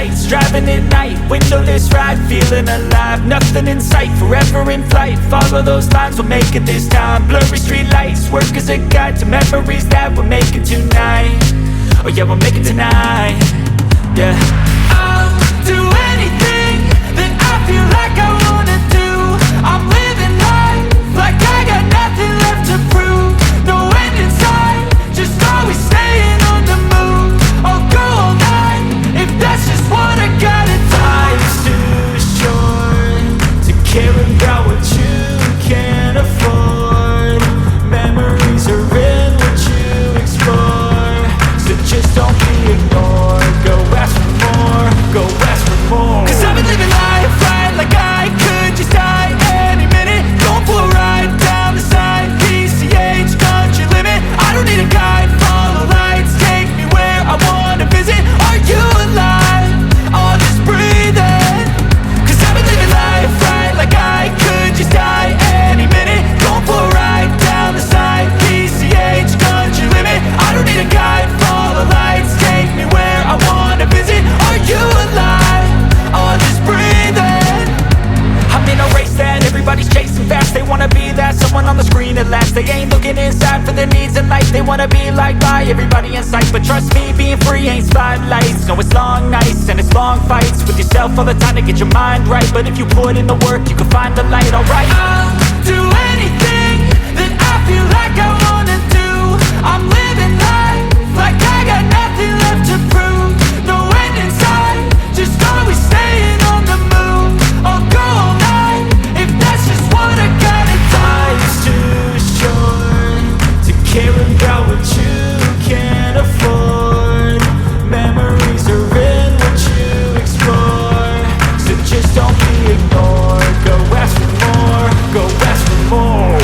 lights, driving at night, windowless ride, feeling alive. Nothing in sight, forever in flight. Follow those lines, we'll make it this time. Blurry street lights, work as a guide to memories that we're making tonight. Oh yeah, we'll make it tonight. Yeah. I'll do anything that I feel like I wanna do. I'm living life like I got nothing left to prove. No end in sight, just always staying on the move. I'll go all night if that's just what I gotta do. Life's too short to care about what you can't afford. Memories are in what you explore, so just don't be ignored. Go ask for more, go ask for more. Cause I've been living life right like I could just die any minute. Going for a ride down the side, PCH, country limit. I don't need a guide, follow lights, take me where I wanna visit. Are you alive? Or just breathing? Cause I've been living life right like I could just die any minute. Going for a ride down the side, PCH, country limit. I don't need a guide, follow lights, take me where I wanna visit. Are you alive? Or just breathing? I'm in a race that everybody's chasing fast. They wanna be that someone on the screen at last. They ain't looking inside for their needs in life. They wanna be liked by everybody in sight. But trust me, being free ain't spotlights. No, it's long nights and it's long fights with yourself all the time to get your mind right. But if you put in the work, you can find the light, alright. I'll do anything that I feel like I wanna do. I'm living life like I got nothing left to prove. No end in sight, just always staying on the move. I'll go all night if that's just what I gotta do. Life's too short to care about what you can't afford. Memories are in what you explore, so just don't be ignored. Go ask for more, go ask for more.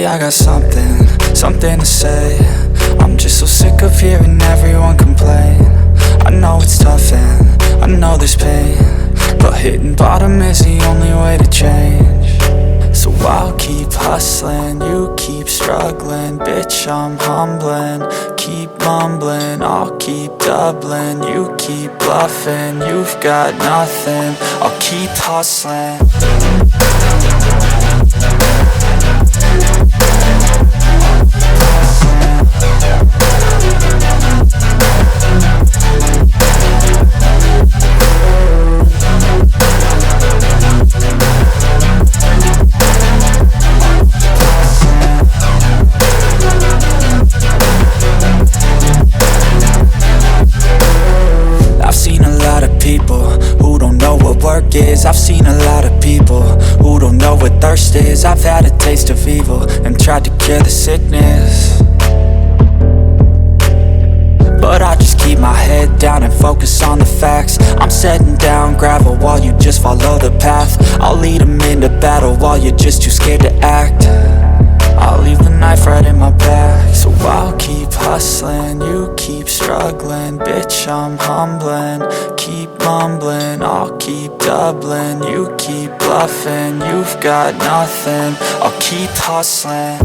Lately I got something to say. I'm just so sick of hearing everyone complain. I know it's tough and I know there's pain, but hitting bottom is the only way to change. So I'll keep hustling, you keep struggling. Bitch, I'm humbling, keep mumbling. I'll keep doubling, you keep bluffing. You've got nothing, I'll keep hustling. I've seen a lot of people who don't know what work is. I've seen a lot of people who don't know what thirst is. I've had a taste of evil and tried to cure the sickness, but I just keep my head down and focus on the facts. I'm setting down gravel while you just follow the path. I'll lead them into battle while you're just too scared to act. I'll leave the knife right in my back. So I'll keep hustling, you keep struggling. Bitch, I'm humbling, keep mumbling. I'll keep doubling, you keep bluffing. You've got nothing, I'll keep hustling.